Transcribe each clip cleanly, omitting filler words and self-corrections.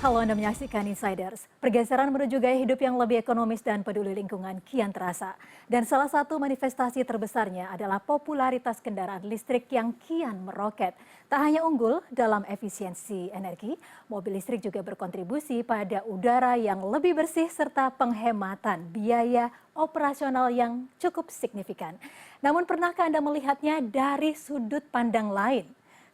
Halo, Anda menyaksikan Insiders. Pergeseran menuju gaya hidup yang lebih ekonomis dan peduli lingkungan kian terasa. Dan salah satu manifestasi terbesarnya adalah popularitas kendaraan listrik yang kian meroket. Tak hanya unggul dalam efisiensi energi, mobil listrik juga berkontribusi pada udara yang lebih bersih serta penghematan biaya operasional yang cukup signifikan. Namun pernahkah Anda melihatnya dari sudut pandang lain?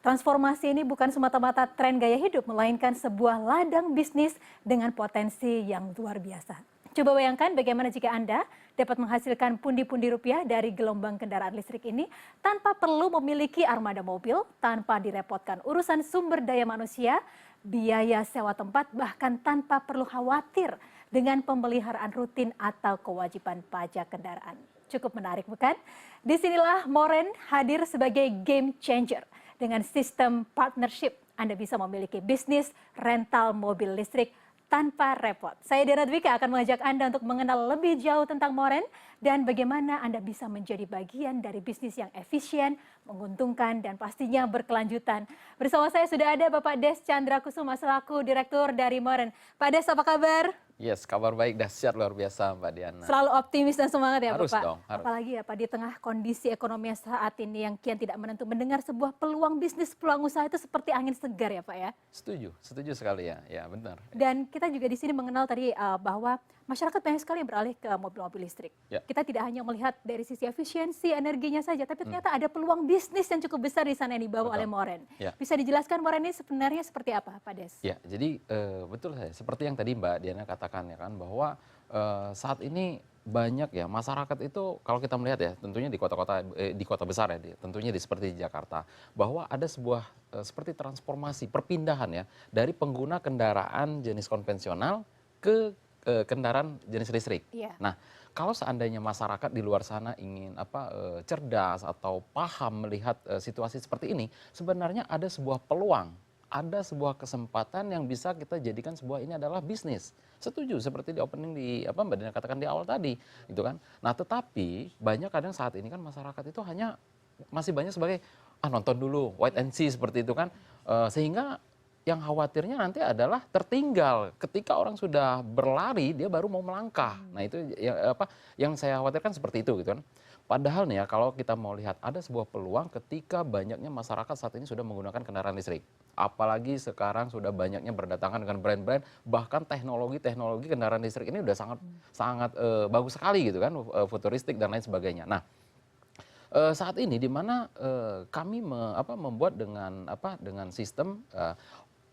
Transformasi ini bukan semata-mata tren gaya hidup, melainkan sebuah ladang bisnis dengan potensi yang luar biasa. Coba bayangkan bagaimana jika Anda dapat menghasilkan pundi-pundi rupiah dari gelombang kendaraan listrik ini tanpa perlu memiliki armada mobil, tanpa direpotkan urusan sumber daya manusia, biaya sewa tempat, bahkan tanpa perlu khawatir dengan pemeliharaan rutin atau kewajiban pajak kendaraan. Cukup menarik, bukan? Disinilah Moren hadir sebagai game changer. Dengan sistem partnership, Anda bisa memiliki bisnis rental mobil listrik tanpa repot. Saya Dena Dwika akan mengajak Anda untuk mengenal lebih jauh tentang Moren dan bagaimana Anda bisa menjadi bagian dari bisnis yang efisien, menguntungkan, dan pastinya berkelanjutan. Bersama saya sudah ada Bapak Des Chandra Kusuma selaku Direktur dari Moren. Pak Des, apa kabar? Yes, kabar baik, dahsyat luar biasa Mbak Diana. Selalu optimis dan semangat ya Harus Bapak? dong, harus. Apalagi ya Pak, di tengah kondisi ekonomi saat ini yang kian tidak menentu, mendengar sebuah peluang bisnis, peluang usaha itu seperti angin segar ya Pak ya? Setuju sekali ya benar. Dan kita juga di sini mengenal tadi bahwa masyarakat banyak sekali yang beralih ke mobil-mobil listrik. Ya. Kita tidak hanya melihat dari sisi efisiensi energinya saja, tapi ternyata ada peluang bisnis yang cukup besar di sana yang dibawa oleh Moren. Ya. Bisa dijelaskan Moren ini sebenarnya seperti apa Pak Des? Ya, jadi betul saya. Seperti yang tadi Mbak Diana katakan ya kan, bahwa saat ini banyak ya masyarakat itu kalau kita melihat ya tentunya di kota besar ya tentunya seperti di Jakarta bahwa ada sebuah seperti transformasi perpindahan ya dari pengguna kendaraan jenis konvensional ke kendaraan jenis listrik. Iya. Nah, kalau seandainya masyarakat di luar sana ingin cerdas atau paham melihat situasi seperti ini, sebenarnya ada sebuah peluang, ada sebuah kesempatan yang bisa kita jadikan sebuah ini adalah bisnis. Setuju seperti di opening Mbak Dina katakan di awal tadi, gitu kan. Nah, tetapi banyak kadang saat ini kan masyarakat itu hanya masih banyak sebagai nonton dulu, wait and see seperti itu kan. Sehingga yang khawatirnya nanti adalah tertinggal ketika orang sudah berlari dia baru mau melangkah. Nah, itu yang saya khawatirkan seperti itu gitu kan. Padahal nih ya kalau kita mau lihat ada sebuah peluang ketika banyaknya masyarakat saat ini sudah menggunakan kendaraan listrik. Apalagi sekarang sudah banyaknya berdatangan dengan brand-brand, bahkan teknologi kendaraan listrik ini udah sangat bagus sekali gitu kan, futuristik dan lain sebagainya. Nah, saat ini di mana kami membuat dengan sistem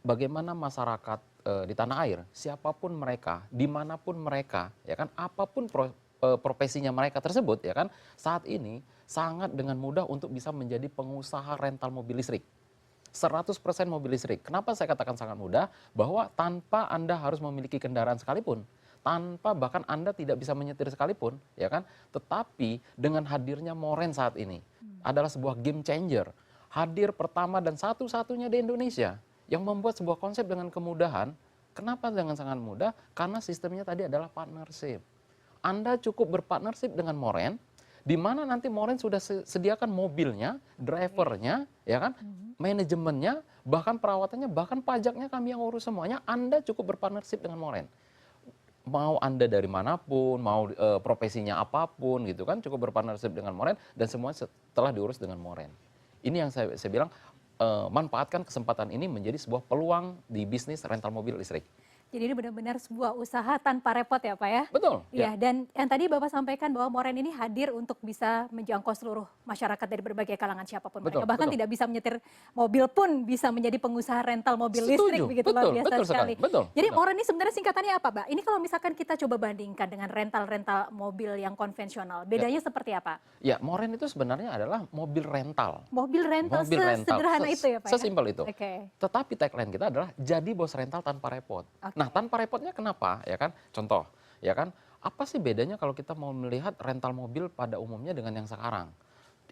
bagaimana masyarakat di tanah air, siapapun mereka, dimanapun mereka, ya kan, apapun profesinya mereka tersebut, ya kan, saat ini sangat dengan mudah untuk bisa menjadi pengusaha rental mobil listrik. 100% mobil listrik. Kenapa saya katakan sangat mudah? Bahwa tanpa Anda harus memiliki kendaraan sekalipun, tanpa bahkan Anda tidak bisa menyetir sekalipun, ya kan, tetapi dengan hadirnya Moren saat ini adalah sebuah game changer. Hadir pertama dan satu-satunya di Indonesia yang membuat sebuah konsep dengan kemudahan. Kenapa dengan sangat mudah? Karena sistemnya tadi adalah partnership. Anda cukup berpartnership dengan Moren, di mana nanti Moren sudah sediakan mobilnya, drivernya, ya kan, manajemennya, bahkan perawatannya, bahkan pajaknya kami yang urus semuanya. Anda cukup berpartnership dengan Moren. Mau Anda dari manapun, mau profesinya apapun gitu kan, cukup berpartnership dengan Moren dan semuanya setelah diurus dengan Moren. Ini yang saya bilang, manfaatkan kesempatan ini menjadi sebuah peluang di bisnis rental mobil listrik. Jadi ini benar-benar sebuah usaha tanpa repot ya Pak ya? Betul. Iya, dan yang tadi Bapak sampaikan bahwa Moren ini hadir untuk bisa menjangkau seluruh masyarakat dari berbagai kalangan siapapun mereka. Bahkan tidak bisa menyetir mobil pun bisa menjadi pengusaha rental mobil listrik, begitu luar biasa sekali. Jadi Moren ini sebenarnya singkatannya apa Pak? Ini kalau misalkan kita coba bandingkan dengan rental-rental mobil yang konvensional, bedanya seperti apa? Ya, Moren itu sebenarnya adalah mobil rental. Mobil rental sesederhana itu ya Pak? Sesimpel itu. Okay. Tetapi tagline kita adalah jadi bos rental tanpa repot. Okay. Nah, tanpa repotnya kenapa? Ya kan? Contoh, ya kan? Apa sih bedanya kalau kita mau melihat rental mobil pada umumnya dengan yang sekarang?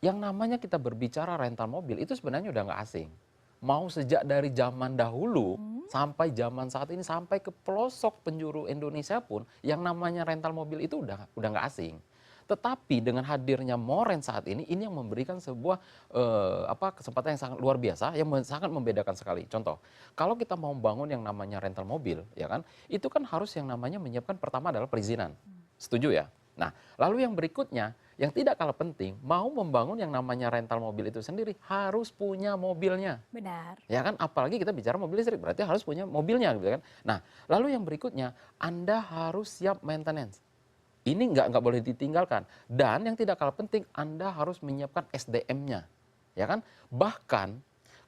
Yang namanya kita berbicara rental mobil itu sebenarnya udah nggak asing. Mau sejak dari zaman dahulu sampai zaman saat ini sampai ke pelosok penjuru Indonesia pun yang namanya rental mobil itu udah nggak asing. Tetapi dengan hadirnya Moren saat ini yang memberikan sebuah kesempatan yang sangat luar biasa, yang sangat membedakan sekali. Contoh, kalau kita mau bangun yang namanya rental mobil, ya kan, itu kan harus yang namanya menyiapkan pertama adalah perizinan. Setuju ya? Nah, lalu yang berikutnya, yang tidak kalah penting, mau membangun yang namanya rental mobil itu sendiri harus punya mobilnya. Benar. Ya kan, apalagi kita bicara mobil listrik, berarti harus punya mobilnya gitu kan. Nah, lalu yang berikutnya, Anda harus siap maintenance. Ini nggak boleh ditinggalkan. Dan yang tidak kalah penting, Anda harus menyiapkan SDM-nya. Ya kan? Bahkan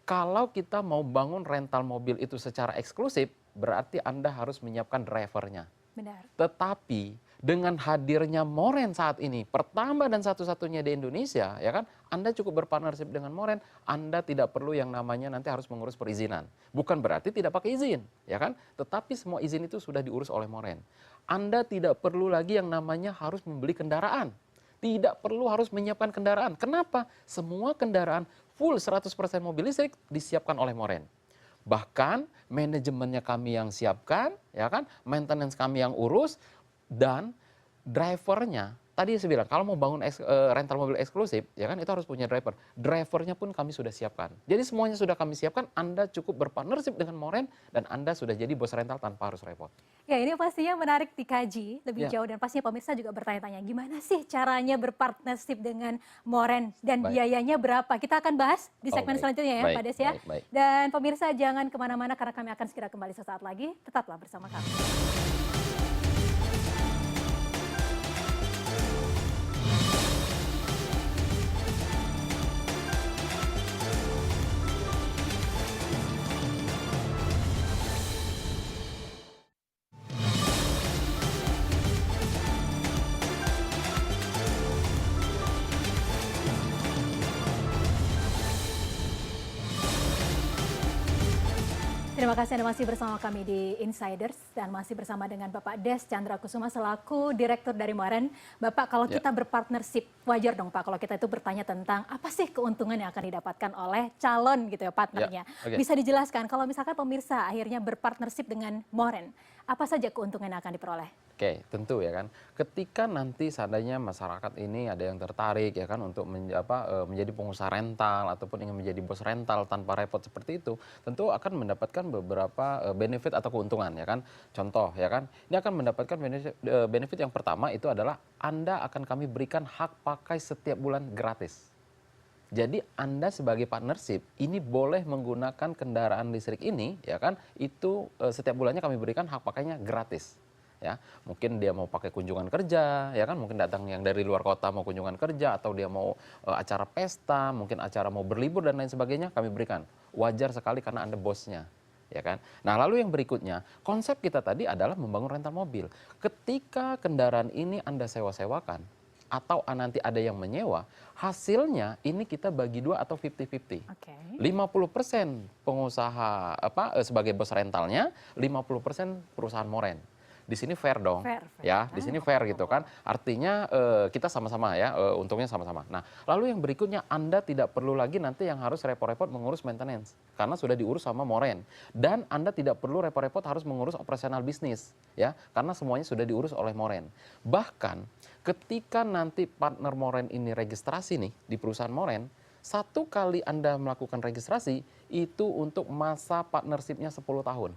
kalau kita mau bangun rental mobil itu secara eksklusif, berarti Anda harus menyiapkan drivernya. Benar. Tetapi dengan hadirnya Moren saat ini, pertama dan satu-satunya di Indonesia, ya kan, Anda cukup berpartnership dengan Moren, Anda tidak perlu yang namanya nanti harus mengurus perizinan. Bukan berarti tidak pakai izin, ya kan, tetapi semua izin itu sudah diurus oleh Moren. Anda tidak perlu lagi yang namanya harus membeli kendaraan. Tidak perlu harus menyiapkan kendaraan. Kenapa? Semua kendaraan full 100% mobil listrik disiapkan oleh Moren. Bahkan manajemennya kami yang siapkan, ya kan, maintenance kami yang urus, dan drivernya, tadi saya bilang kalau mau bangun rental mobil eksklusif, ya kan, itu harus punya driver. Drivernya pun kami sudah siapkan. Jadi semuanya sudah kami siapkan, Anda cukup berpartnership dengan Moren, dan Anda sudah jadi bos rental tanpa harus repot. Ya, ini pastinya menarik dikaji lebih Ya. jauh dan pastinya pemirsa juga bertanya-tanya gimana sih caranya berpartnership dengan Moren dan Baik. biayanya berapa. Kita akan bahas di Oh, segmen baik. selanjutnya ya Baik, Pak Des ya. baik, baik. Dan pemirsa jangan kemana-mana karena kami akan segera kembali sesaat lagi. Tetaplah bersama kami. Terima kasih Anda masih bersama kami di Insiders dan masih bersama dengan Bapak Des Chandra Kusuma selaku Direktur dari Moren. Bapak, kalau Ya. kita berpartnership, wajar dong Pak kalau kita itu bertanya tentang apa sih keuntungan yang akan didapatkan oleh calon gitu ya partnernya. Ya, oke. Bisa dijelaskan kalau misalkan pemirsa akhirnya berpartnership dengan Moren, apa saja keuntungan yang akan diperoleh? Oke, tentu ya kan. Ketika nanti seandainya masyarakat ini ada yang tertarik ya kan untuk menjadi pengusaha rental ataupun ingin menjadi bos rental tanpa repot seperti itu, tentu akan mendapatkan beberapa benefit atau keuntungan ya kan. Contoh ya kan, ini akan mendapatkan benefit yang pertama itu adalah Anda akan kami berikan hak pakai setiap bulan gratis. Jadi Anda sebagai partnership ini boleh menggunakan kendaraan listrik ini ya kan, itu setiap bulannya kami berikan hak pakainya gratis. Ya, mungkin dia mau pakai kunjungan kerja, ya kan, mungkin datang yang dari luar kota mau kunjungan kerja, atau dia mau acara pesta, mungkin acara mau berlibur dan lain sebagainya, kami berikan. Wajar sekali karena Anda bosnya, ya kan. Nah, lalu yang berikutnya, konsep kita tadi adalah membangun rental mobil. Ketika kendaraan ini Anda sewa-sewakan, atau nanti ada yang menyewa, hasilnya ini kita bagi dua atau 50-50. Oke. 50% pengusaha sebagai bos rentalnya, 50% perusahaan Moren. Di sini fair dong, Fair. ya, di sini fair gitu kan. Artinya kita sama-sama ya, untungnya sama-sama. Nah, lalu yang berikutnya Anda tidak perlu lagi nanti yang harus repot-repot mengurus maintenance karena sudah diurus sama Moren. Dan Anda tidak perlu repot-repot harus mengurus operasional bisnis ya, karena semuanya sudah diurus oleh Moren. Bahkan ketika nanti partner Moren ini registrasi nih di perusahaan Moren, satu kali Anda melakukan registrasi itu untuk masa partnership-nya 10 tahun.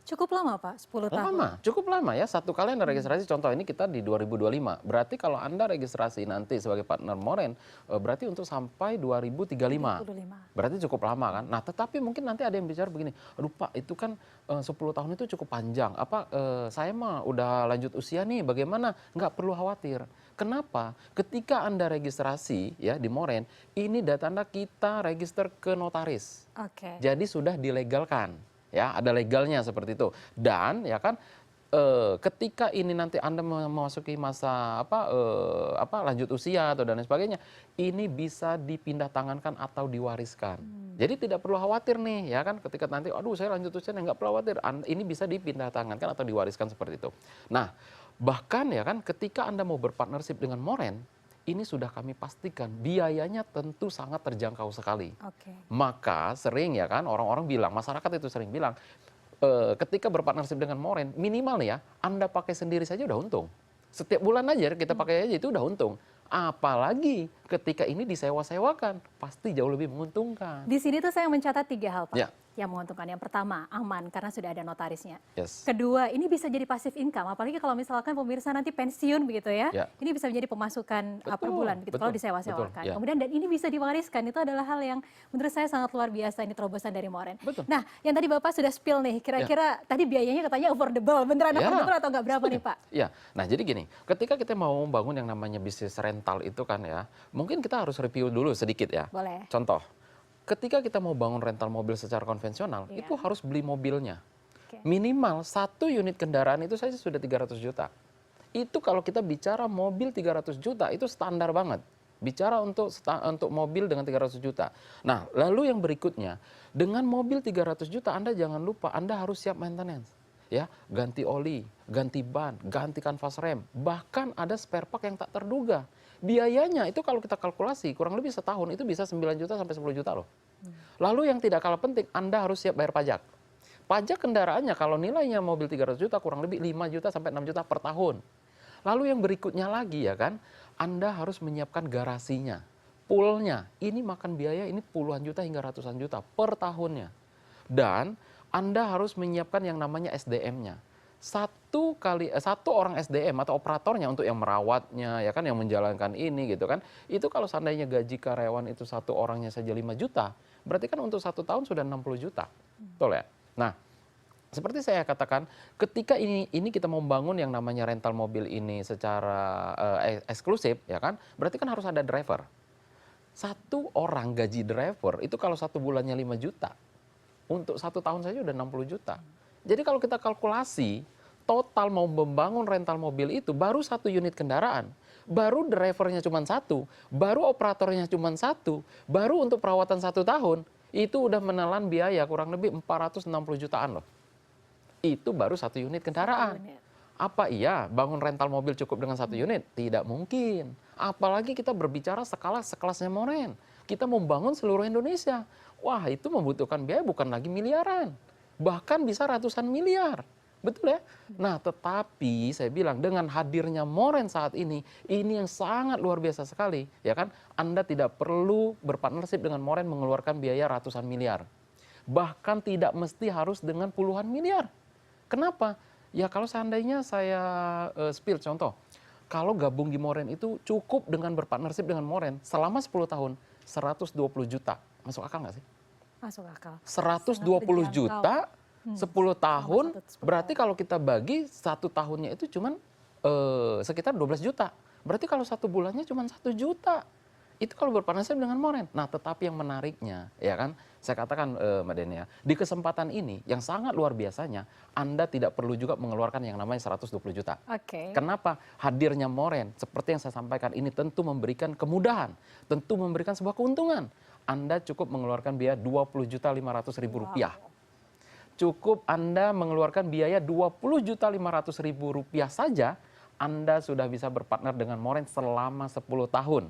Cukup lama Pak, 10 tahun. Lama, cukup lama ya. Satu kali Anda registrasi, contoh ini kita di 2025. Berarti kalau Anda registrasi nanti sebagai partner Moren, berarti untuk sampai 2035. 25. Berarti cukup lama kan. Nah, tetapi mungkin nanti ada yang bicara begini, aduh Pak, itu kan 10 tahun itu cukup panjang. Saya mah udah lanjut usia nih, bagaimana? Nggak perlu khawatir. Kenapa? Ketika Anda registrasi ya di Moren, ini data Anda kita register ke notaris. Oke. Jadi sudah dilegalkan. Ya, ada legalnya seperti itu. Dan ya kan ketika ini nanti Anda memasuki masa lanjut usia atau dan lain sebagainya, ini bisa dipindah tangankan atau diwariskan. Jadi tidak perlu khawatir nih ya kan, ketika nanti aduh saya lanjut usia nggak perlu khawatir. Ini bisa dipindah tangankan atau diwariskan seperti itu. Nah, bahkan ya kan ketika Anda mau berpartnership dengan Moren, ini sudah kami pastikan biayanya tentu sangat terjangkau sekali. Oke. Maka sering ya kan orang-orang bilang, masyarakat itu sering bilang, ketika berpartnership dengan Moren, minimal nih ya, Anda pakai sendiri saja udah untung. Setiap bulan aja kita pakai aja itu udah untung. Apalagi ketika ini disewa-sewakan, pasti jauh lebih menguntungkan. Di sini tuh saya mencatat 3 hal, Pak, Ya, yang menguntungkan. Yang pertama, aman karena sudah ada notarisnya. yes. Kedua, ini bisa jadi passive income, apalagi kalau misalkan pemirsa nanti pensiun begitu ya. Ya. Ini bisa menjadi pemasukan per Betul, bulan begitu kalau betul, disewa-sewakan. betul, ya. Kemudian dan ini bisa diwariskan, itu adalah hal yang menurut saya sangat luar biasa, ini terobosan dari Moren. Betul. Nah, yang tadi Bapak sudah spill nih, kira-kira tadi biayanya katanya affordable, beneran Ya, affordable atau nggak, berapa setuju. nih Pak? Ya, nah jadi gini, ketika kita mau membangun yang namanya bisnis rental itu kan ya, mungkin kita harus review dulu sedikit ya. Boleh. Contoh, ketika kita mau bangun rental mobil secara konvensional, Iya. itu harus beli mobilnya. Oke. Minimal 1 unit kendaraan itu saja sudah 300 juta. Itu kalau kita bicara mobil 300 juta, itu standar banget. Bicara untuk mobil dengan 300 juta. Nah, lalu yang berikutnya, dengan mobil 300 juta, Anda jangan lupa, Anda harus siap maintenance. Ya, ganti oli, ganti ban, ganti kanvas rem, bahkan ada spare part yang tak terduga. Biayanya itu kalau kita kalkulasi kurang lebih setahun itu bisa 9 juta sampai 10 juta loh. Lalu yang tidak kalah penting, Anda harus siap bayar pajak. Pajak kendaraannya kalau nilainya mobil 300 juta kurang lebih 5 juta sampai 6 juta per tahun. Lalu yang berikutnya lagi ya kan, Anda harus menyiapkan garasinya, poolnya. Ini makan biaya ini puluhan juta hingga ratusan juta per tahunnya. Dan Anda harus menyiapkan yang namanya SDM-nya. Satu orang SDM atau operatornya untuk yang merawatnya, ya kan, yang menjalankan ini gitu kan. Itu kalau seandainya gaji karyawan itu satu orangnya saja 5 juta, berarti kan untuk 1 tahun sudah 60 juta. Betul ya? Nah, seperti saya katakan, ketika ini kita mau membangun yang namanya rental mobil ini secara eksklusif, ya kan, berarti kan harus ada driver. Satu orang gaji driver itu kalau 1 bulannya 5 juta, untuk 1 tahun saja udah 60 juta. Jadi kalau kita kalkulasi, total mau membangun rental mobil itu baru 1 unit kendaraan, baru drivernya cuma 1, baru operatornya cuma 1, baru untuk perawatan 1 tahun, itu udah menelan biaya kurang lebih 460 jutaan loh. Itu baru 1 unit kendaraan. Unit. Apa iya bangun rental mobil cukup dengan 1 unit? Tidak mungkin. Apalagi kita berbicara skala sekelasnya Moren. Kita membangun seluruh Indonesia. Wah, itu membutuhkan biaya bukan lagi miliaran. Bahkan bisa ratusan miliar. Betul ya? Nah, tetapi saya bilang dengan hadirnya Moren saat ini yang sangat luar biasa sekali. Ya kan? Anda tidak perlu berpartnership dengan Moren mengeluarkan biaya ratusan miliar. Bahkan tidak mesti harus dengan puluhan miliar. Kenapa? Ya kalau seandainya saya spill contoh. Kalau gabung di Moren itu cukup dengan berpartnership dengan Moren selama 10 tahun, 120 juta. Masuk akal nggak sih? Masuk akal. 120 Sangat juta, 10 tahun, berarti kalau kita bagi 1 tahunnya itu cuman sekitar 12 juta. Berarti kalau 1 bulannya cuma 1 juta. Itu kalau berpartnership dengan Moren. Nah, tetapi yang menariknya, ya kan, saya katakan Mbak Denia, di kesempatan ini yang sangat luar biasanya, Anda tidak perlu juga mengeluarkan yang namanya 120 juta. Oke. Kenapa? Hadirnya Moren, seperti yang saya sampaikan, ini tentu memberikan kemudahan, tentu memberikan sebuah keuntungan. Anda cukup mengeluarkan biaya 20.500.000 rupiah. Cukup Anda mengeluarkan biaya 20.500.000 rupiah saja, Anda sudah bisa berpartner dengan Moren selama 10 tahun.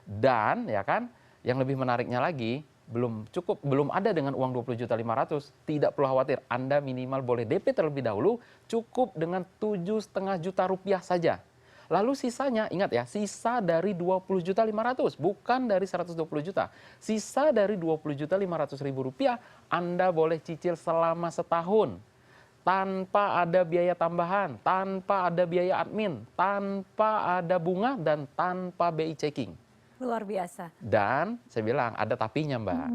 Dan ya kan, yang lebih menariknya lagi, belum ada dengan uang 20.500.000, tidak perlu khawatir, Anda minimal boleh DP terlebih dahulu, cukup dengan 7,5 juta rupiah saja. Lalu sisanya, ingat ya, sisa dari 20.500.000, bukan dari 120 juta. Sisa dari 20.500.000 rupiah, Anda boleh cicil selama setahun. Tanpa ada biaya tambahan, tanpa ada biaya admin, tanpa ada bunga, dan tanpa BI checking. Luar biasa. Dan saya bilang ada tapinya Mbak.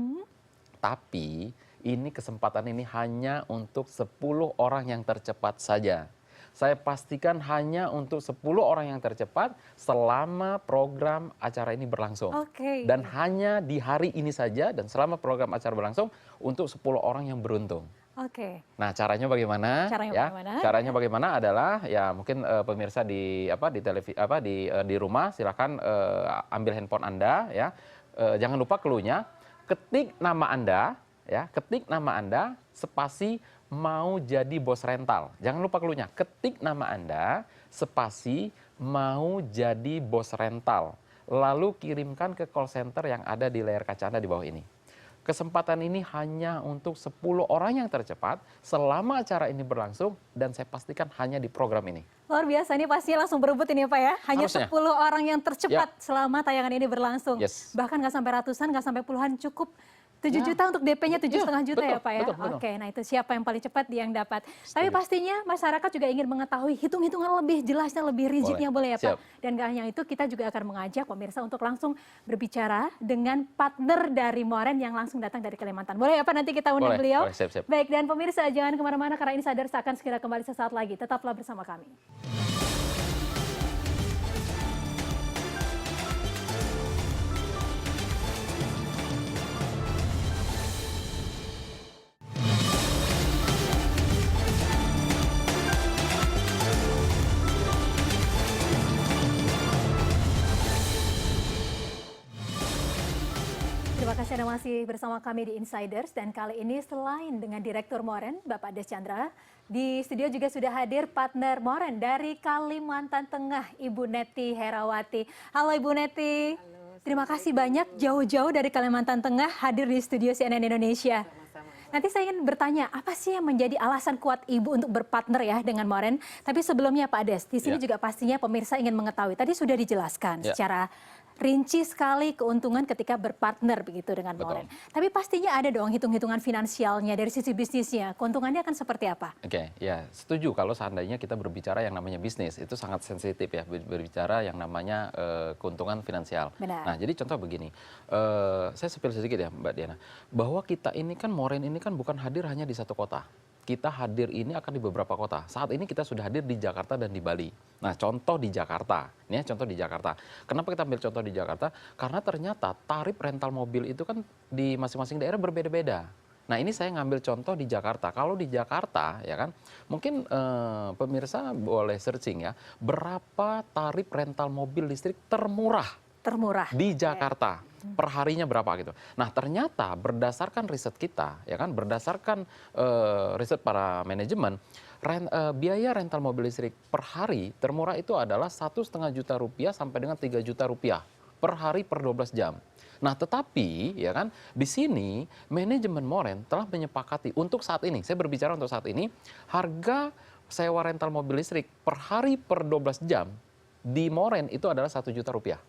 Tapi ini kesempatan ini hanya untuk 10 orang yang tercepat saja. Saya pastikan hanya untuk 10 orang yang tercepat selama program acara ini berlangsung. Oke. Dan hanya di hari ini saja dan selama program acara berlangsung untuk 10 orang yang beruntung. Oke. Nah, caranya bagaimana? Caranya Ya, bagaimana? caranya bagaimana adalah ya mungkin pemirsa di di rumah silakan ambil handphone Anda ya. Jangan lupa clue-nya, ketik nama Anda ya, ketik nama Anda spasi mau jadi bos rental. Jangan lupa clue-nya, ketik nama Anda spasi mau jadi bos rental. Lalu kirimkan ke call center yang ada di layar kaca Anda di bawah ini. kesempatan ini hanya untuk 10 orang yang tercepat selama acara ini berlangsung dan saya pastikan hanya di program ini. Luar biasa, ini pasti langsung berebut ini Pak ya. Hanya Harusnya. 10 orang yang tercepat selama tayangan ini berlangsung. Yes. Bahkan nggak sampai ratusan, nggak sampai puluhan, cukup 7 Ya. juta untuk DP-nya 7,5 juta betul, ya Pak ya. betul. Oke, nah itu siapa yang paling cepat dia yang dapat. Tapi pastinya masyarakat juga ingin mengetahui hitung-hitungan lebih jelasnya, lebih rigidnya boleh ya Pak. Siap. Dan gak hanya itu, kita juga akan mengajak pemirsa untuk langsung berbicara dengan partner dari Moren yang langsung datang dari Kalimantan. Boleh ya Pak, nanti kita undang beliau? Boleh, siap. Baik, dan pemirsa jangan kemana-mana karena Insiders akan segera kembali sesaat lagi. Tetaplah bersama kami. Terima kasih Anda masih bersama kami di Insiders, dan kali ini selain dengan Direktur Moren, Bapak Des Chandra, di studio juga sudah hadir partner Moren dari Kalimantan Tengah, Ibu Neti Herawati. Halo Ibu Neti. Terima kasih banyak jauh-jauh dari Kalimantan Tengah hadir di studio CNN Indonesia. Nanti saya ingin bertanya, apa sih yang menjadi alasan kuat Ibu untuk berpartner ya dengan Moren? Tapi sebelumnya Pak Des, di sini juga pastinya pemirsa ingin mengetahui. Tadi sudah dijelaskan secara rinci sekali keuntungan ketika berpartner begitu dengan Moren. Tapi pastinya ada dong hitung-hitungan finansialnya dari sisi bisnisnya. Keuntungannya akan seperti apa? Oke, ya setuju kalau seandainya kita berbicara yang namanya bisnis, itu sangat sensitif ya, berbicara yang namanya keuntungan finansial. Benar. Nah, jadi contoh begini, saya spill sedikit ya Mbak Diana, bahwa kita ini kan Moren ini kan bukan hadir hanya di satu kota. Kita hadir ini akan di beberapa kota. Saat ini kita sudah hadir di Jakarta dan di Bali. Nah, contoh di Jakarta. Ini ya contoh di Jakarta. Kenapa kita ambil contoh di Jakarta? Karena ternyata tarif rental mobil itu kan di masing-masing daerah berbeda-beda. Nah, ini saya ngambil contoh di Jakarta. Kalau di Jakarta, ya kan, mungkin pemirsa boleh searching ya, berapa tarif rental mobil listrik termurah di Jakarta per harinya berapa gitu. Nah, ternyata berdasarkan riset kita, ya kan, berdasarkan riset para manajemen, biaya rental mobil listrik per hari termurah itu adalah 1,5 juta rupiah sampai dengan 3 juta rupiah per hari per 12 jam. Nah, tetapi ya kan di sini manajemen Moren telah menyepakati untuk saat ini, saya berbicara untuk saat ini, harga sewa rental mobil listrik per hari per 12 jam di Moren itu adalah 1 juta rupiah.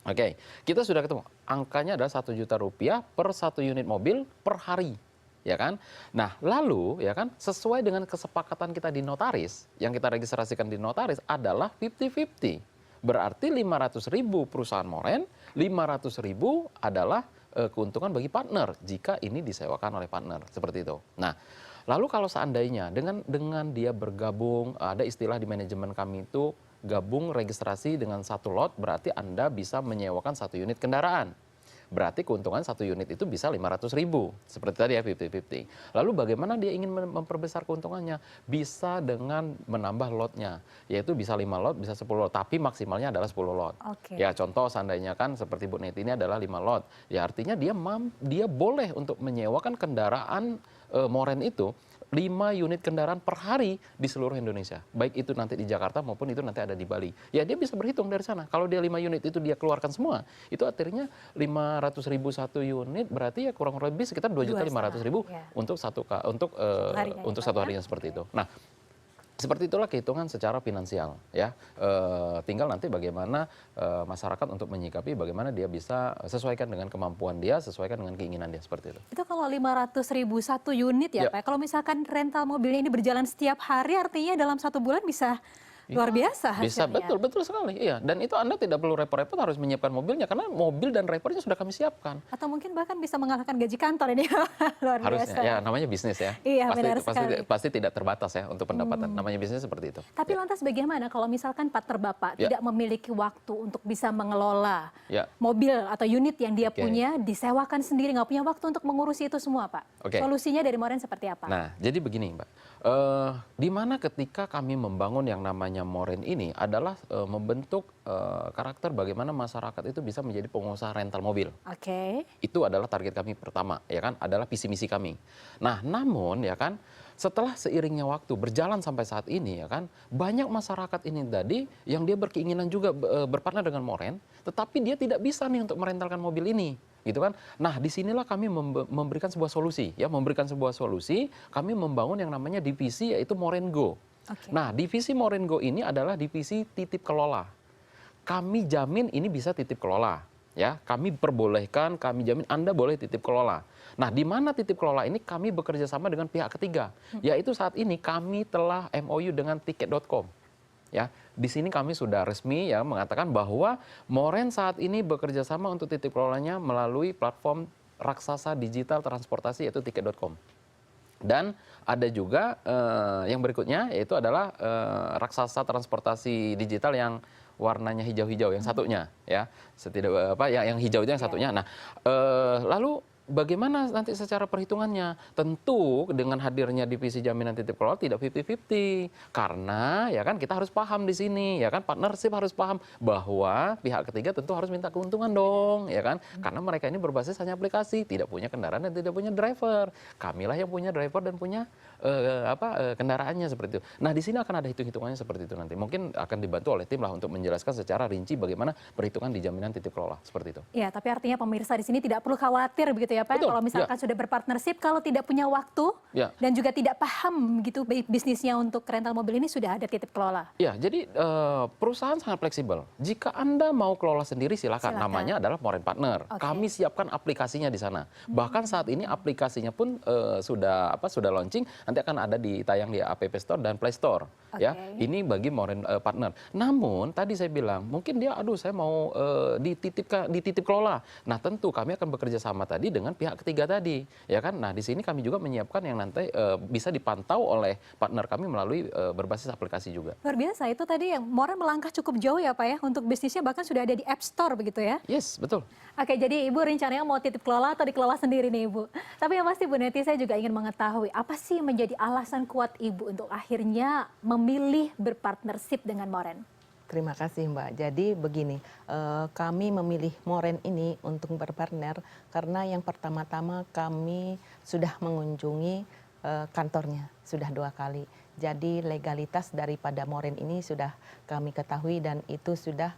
Oke, kita sudah ketemu. Angkanya adalah 1 juta rupiah per 1 unit mobil per hari. Ya kan? Nah, lalu ya kan sesuai dengan kesepakatan kita di notaris, yang kita registrasikan di notaris adalah 50-50. Berarti 500.000 perusahaan Moren, 500.000 adalah keuntungan bagi partner jika ini disewakan oleh partner, seperti itu. Nah, lalu kalau seandainya dengan dia bergabung, ada istilah di manajemen kami itu gabung registrasi dengan satu lot, berarti Anda bisa menyewakan 1 unit kendaraan. Berarti keuntungan 1 unit itu bisa 500.000. Seperti tadi ya 50-50. Lalu bagaimana dia ingin memperbesar keuntungannya? Bisa dengan menambah lotnya. Yaitu bisa 5 lot, bisa 10 lot. Tapi maksimalnya adalah 10 lot. Ya contoh seandainya kan seperti Bu Neti ini adalah 5 lot. Ya artinya dia boleh untuk menyewakan kendaraan Moren itu 5 unit kendaraan per hari di seluruh Indonesia. Baik itu nanti di Jakarta maupun itu nanti ada di Bali. Ya dia bisa berhitung dari sana. Kalau dia 5 unit itu dia keluarkan semua, itu artinya 500.000 1 unit berarti ya kurang lebih sekitar 2.500.000 untuk satu harinya seperti itu. Nah, seperti itulah kehitungan secara finansial ya. Tinggal nanti bagaimana masyarakat untuk menyikapi, bagaimana dia bisa sesuaikan dengan kemampuan dia, sesuaikan dengan keinginan dia, seperti itu. Itu kalau 500.000 1 unit ya Pak. Kalau misalkan rental mobilnya ini berjalan setiap hari, artinya dalam 1 bulan bisa luar biasa hasilnya. Bisa, betul sekali. Iya, dan itu Anda tidak perlu repot-repot harus menyiapkan mobilnya karena mobil dan reportnya sudah kami siapkan. Atau mungkin bahkan bisa mengalahkan gaji kantor ini. Luar Harusnya, biasa. ya namanya bisnis ya. Iya, benar sekali. Pasti tidak terbatas ya untuk pendapatan. Namanya bisnis seperti itu. Tapi lantas bagaimana kalau misalkan partner Bapak tidak memiliki waktu untuk bisa mengelola mobil atau unit yang dia punya, disewakan sendiri, nggak punya waktu untuk mengurusi itu semua Pak? Solusinya dari Moren seperti apa? Nah, jadi begini Mbak. Di mana ketika kami membangun yang namanya Moren ini adalah membentuk karakter bagaimana masyarakat itu bisa menjadi pengusaha rental mobil. Itu adalah target kami pertama, ya kan, adalah visi misi kami. Nah, namun ya kan, setelah seiringnya waktu berjalan sampai saat ini ya kan, banyak masyarakat ini tadi yang dia berkeinginan juga berpartner dengan Moren, tetapi dia tidak bisa nih untuk merentalkan mobil ini. gitu kan. Nah, disinilah kami memberikan sebuah solusi, ya, memberikan sebuah solusi. Kami membangun yang namanya divisi yaitu Morengo. Oke. Nah, divisi Morengo ini adalah divisi titip kelola. Kami jamin ini bisa titip kelola, ya. Kami perbolehkan, kami jamin Anda boleh titip kelola. Nah, di mana titip kelola ini kami bekerja sama dengan pihak ketiga, yaitu saat ini kami telah MOU dengan tiket.com. Ya, di sini kami sudah resmi ya mengatakan bahwa Moren saat ini bekerja sama untuk titip kelolanya melalui platform raksasa digital transportasi yaitu tiket.com. Dan ada juga yang berikutnya yaitu adalah raksasa transportasi digital yang warnanya hijau-hijau yang satunya ya. Yang hijau itu yang satunya. Nah, lalu bagaimana nanti secara perhitungannya? Tentu dengan hadirnya divisi jaminan titip kelola tidak 50-50. Karena ya kan kita harus paham di sini ya kan partnership harus paham bahwa pihak ketiga tentu harus minta keuntungan dong ya kan. Karena mereka ini berbasis hanya aplikasi, tidak punya kendaraan dan tidak punya driver. Kamilah yang punya driver dan punya kendaraannya seperti itu. Nah, di sini akan ada hitung-hitungannya seperti itu nanti. Mungkin akan dibantu oleh tim lah untuk menjelaskan secara rinci bagaimana perhitungan di jaminan titip kelola seperti itu. Ya, tapi artinya pemirsa di sini tidak perlu khawatir begitu ya Pak, Betul, kalau misalkan sudah berpartnership, kalau tidak punya waktu dan juga tidak paham gitu bisnisnya untuk rental mobil ini sudah ada titip kelola. Ya, jadi perusahaan sangat fleksibel. Jika Anda mau kelola sendiri silakan. Namanya adalah Moren Partner. Kami siapkan aplikasinya di sana. Bahkan saat ini aplikasinya pun sudah launching. Nanti akan ada tayang di App Store dan Play Store. Ya, ini bagi Moren Partner. Namun tadi saya bilang mungkin dia, saya mau dititip kelola. Nah, tentu kami akan bekerja sama tadi dengan pihak ketiga tadi, ya kan. Nah, di sini kami juga menyiapkan yang nanti bisa dipantau oleh partner kami melalui berbasis aplikasi juga. Luar biasa, itu tadi yang Moren melangkah cukup jauh ya Pak ya untuk bisnisnya, bahkan sudah ada di App Store begitu ya. Yes, betul. Oke, jadi Ibu rencananya mau titip kelola atau dikelola sendiri nih Ibu. Tapi yang pasti Bu Neti, saya juga ingin mengetahui apa sih yang menjadi alasan kuat Ibu untuk akhirnya memilih berpartnership dengan Moren? Terima kasih Mbak. Jadi begini, kami memilih Moren ini untuk berpartner karena yang pertama-tama kami sudah mengunjungi kantornya, sudah 2 kali. Jadi legalitas daripada Moren ini sudah kami ketahui dan itu sudah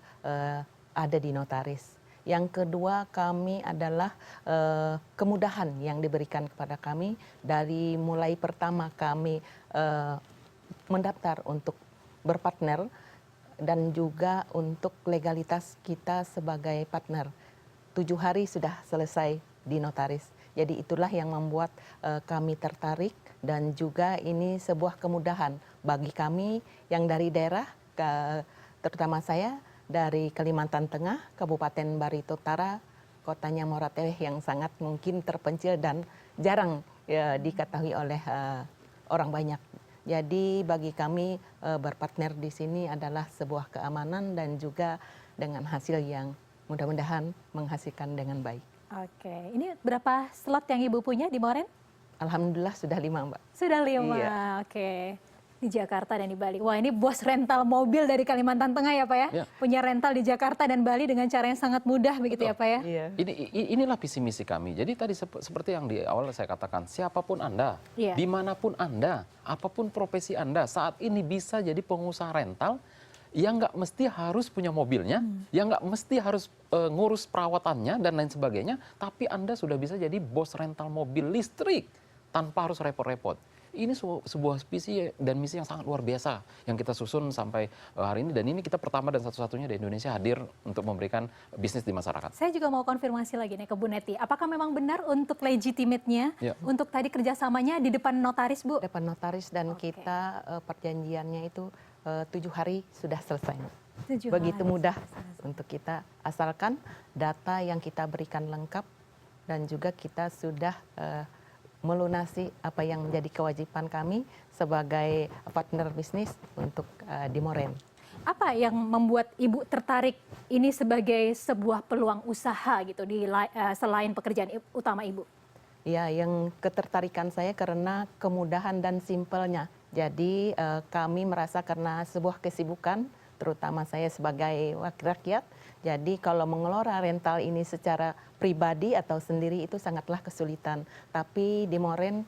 ada di notaris. Yang kedua, kami adalah kemudahan yang diberikan kepada kami dari mulai pertama kami mendaftar untuk berpartner dan juga untuk legalitas kita sebagai partner. 7 hari sudah selesai di notaris. Jadi itulah yang membuat kami tertarik dan juga ini sebuah kemudahan bagi kami yang dari daerah, terutama saya dari Kalimantan Tengah, Kabupaten Barito Utara, kotanya Morateweh yang sangat mungkin terpencil dan jarang diketahui oleh orang banyak. Jadi bagi kami berpartner di sini adalah sebuah keamanan dan juga dengan hasil yang mudah-mudahan menghasilkan dengan baik. Oke, ini berapa slot yang Ibu punya di Moren? Alhamdulillah sudah 5 Mbak. Sudah 5, iya. Oke. Di Jakarta dan di Bali. Wah, ini bos rental mobil dari Kalimantan Tengah ya Pak ya? Punya rental di Jakarta dan Bali dengan cara yang sangat mudah begitu. Betul. Ya Pak ya? Iya. Inilah visi misi kami. Jadi tadi seperti yang di awal saya katakan, siapapun Anda, dimanapun Anda, apapun profesi Anda, saat ini bisa jadi pengusaha rental yang nggak mesti harus punya mobilnya, yang nggak mesti harus ngurus perawatannya dan lain sebagainya, tapi Anda sudah bisa jadi bos rental mobil listrik tanpa harus repot-repot. Ini sebuah visi dan misi yang sangat luar biasa yang kita susun sampai hari ini, dan ini kita pertama dan satu-satunya di Indonesia hadir untuk memberikan bisnis di masyarakat. Saya juga mau konfirmasi lagi nih ke Bu Neti, apakah memang benar untuk legitimate-nya untuk tadi kerjasamanya di depan notaris Bu? Depan notaris dan kita perjanjiannya itu 7 hari sudah selesai. Begitu mudah untuk kita, asalkan data yang kita berikan lengkap dan juga kita sudah melunasi apa yang menjadi kewajiban kami sebagai partner bisnis untuk di Moren. Apa yang membuat Ibu tertarik ini sebagai sebuah peluang usaha gitu selain pekerjaan utama Ibu? Ya, yang ketertarikan saya karena kemudahan dan simpelnya. Jadi kami merasa karena sebuah kesibukan, terutama saya sebagai wakil rakyat, jadi kalau mengelola rental ini secara pribadi atau sendiri itu sangatlah kesulitan. Tapi di Moren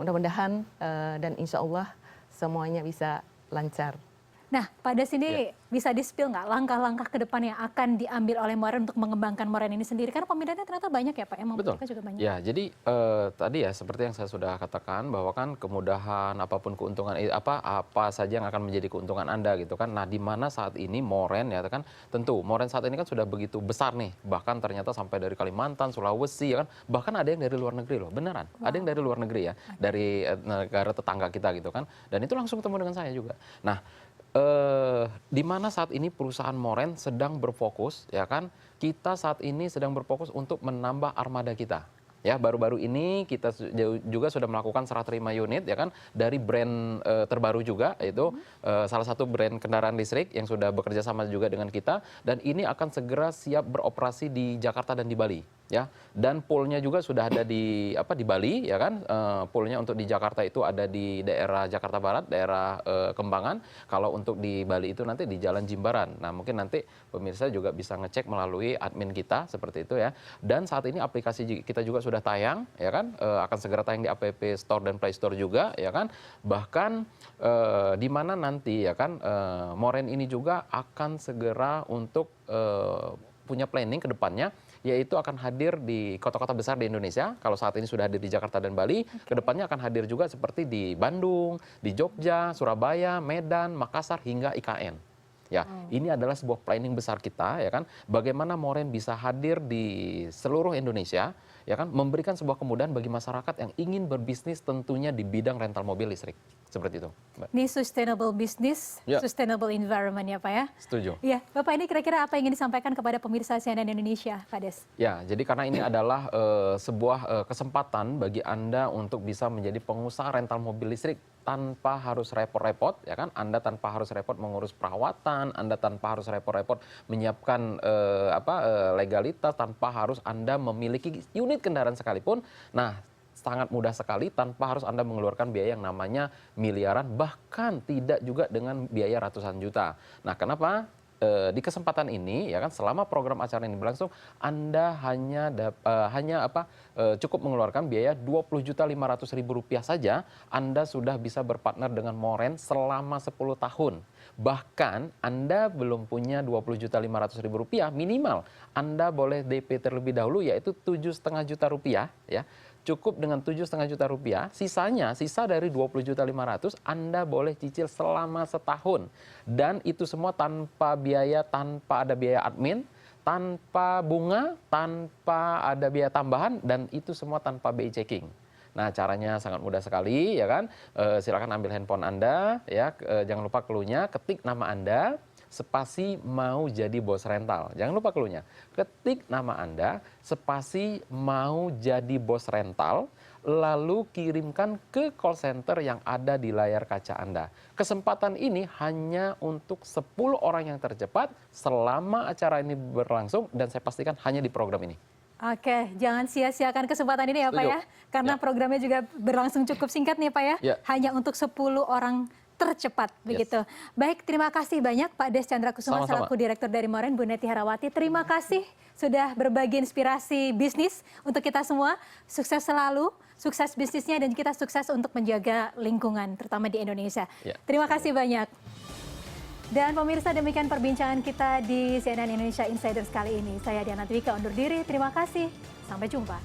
mudah-mudahan dan insya Allah semuanya bisa lancar. Nah, pada sini bisa di-spill nggak langkah-langkah ke depan yang akan diambil oleh Moren untuk mengembangkan Moren ini sendiri? Karena peminatnya ternyata banyak ya Pak, yang Betul. membutuhkan juga banyak. Ya, jadi tadi ya seperti yang saya sudah katakan bahwa kan kemudahan apapun keuntungan apa saja yang akan menjadi keuntungan Anda gitu kan. Nah, di mana saat ini Moren ya kan tentu Moren saat ini kan sudah begitu besar nih. Bahkan ternyata sampai dari Kalimantan, Sulawesi ya kan. Bahkan ada yang dari luar negeri loh, beneran. Ada yang dari luar negeri ya, dari negara tetangga kita gitu kan. Dan itu langsung ketemu dengan saya juga. Nah, di mana saat ini perusahaan Moren sedang berfokus ya kan, kita saat ini sedang berfokus untuk menambah armada kita. Ya, baru-baru ini kita juga sudah melakukan serah terima unit ya kan dari brand terbaru juga, yaitu salah satu brand kendaraan listrik yang sudah bekerja sama juga dengan kita, dan ini akan segera siap beroperasi di Jakarta dan di Bali ya. Dan poolnya juga sudah ada di Bali ya kan. Poolnya untuk di Jakarta itu ada di daerah Jakarta Barat, daerah Kembangan. Kalau untuk di Bali itu nanti di Jalan Jimbaran. Nah, mungkin nanti pemirsa juga bisa ngecek melalui admin kita seperti itu ya. Dan saat ini aplikasi kita juga sudah tayang ya kan, akan segera tayang di App Store dan Play Store juga ya kan. Bahkan di mana nanti ya kan Moren ini juga akan segera untuk punya planning ke depannya, yaitu akan hadir di kota-kota besar di Indonesia. Kalau saat ini sudah hadir di Jakarta dan Bali, kedepannya akan hadir juga seperti di Bandung, di Jogja, Surabaya, Medan, Makassar, hingga IKN. Ya, ini adalah sebuah planning besar kita ya kan. Bagaimana Moren bisa hadir di seluruh Indonesia ya kan, memberikan sebuah kemudahan bagi masyarakat yang ingin berbisnis tentunya di bidang rental mobil listrik. Seperti itu, Mbak. Ini sustainable business, sustainable environment ya Pak ya? Setuju. Iya, Bapak ini kira-kira apa yang ingin disampaikan kepada pemirsa CNN Indonesia, Pak Des? Ya, jadi karena ini adalah sebuah kesempatan bagi Anda untuk bisa menjadi pengusaha rental mobil listrik tanpa harus repot-repot, ya kan? Anda tanpa harus repot mengurus perawatan, Anda tanpa harus repot-repot menyiapkan legalitas, tanpa harus Anda memiliki unit kendaraan sekalipun. Nah, sangat mudah sekali tanpa harus Anda mengeluarkan biaya yang namanya miliaran, bahkan tidak juga dengan biaya ratusan juta. Nah, kenapa? Di kesempatan ini ya kan, selama program acara ini berlangsung, Anda cukup mengeluarkan biaya Rp20.500.000 saja, Anda sudah bisa berpartner dengan Moren selama 10 tahun. Bahkan Anda belum punya Rp20.500.000, minimal Anda boleh DP terlebih dahulu, yaitu Rp7,5 juta ya. Cukup dengan Rp7,5 juta, sisa dari Rp20.500.000 Anda boleh cicil selama setahun. Dan itu semua tanpa ada biaya admin, tanpa bunga, tanpa ada biaya tambahan, dan itu semua tanpa BI checking. Nah, caranya sangat mudah sekali ya kan. Silakan ambil handphone Anda ya, jangan lupa clue-nya, ketik nama Anda, spasi mau jadi bos rental. Jangan lupa clue-nya. Ketik nama Anda, spasi mau jadi bos rental, lalu kirimkan ke call center yang ada di layar kaca Anda. Kesempatan ini hanya untuk 10 orang yang tercepat selama acara ini berlangsung, dan saya pastikan hanya di program ini. Oke, jangan sia-siakan kesempatan ini ya Pak ya. Karena programnya juga berlangsung cukup singkat nih Pak ya. Hanya untuk 10 orang tercepat begitu. Baik, terima kasih banyak Pak Des Chandra Kusuma selaku Direktur dari Moren, Bu Neti Herawati. Terima kasih sudah berbagi inspirasi bisnis untuk kita semua. Sukses selalu, sukses bisnisnya, dan kita sukses untuk menjaga lingkungan terutama di Indonesia. Terima kasih banyak. Dan pemirsa, demikian perbincangan kita di CNN Indonesia Insiders kali ini. Saya Diana Twika undur diri. Terima kasih. Sampai jumpa.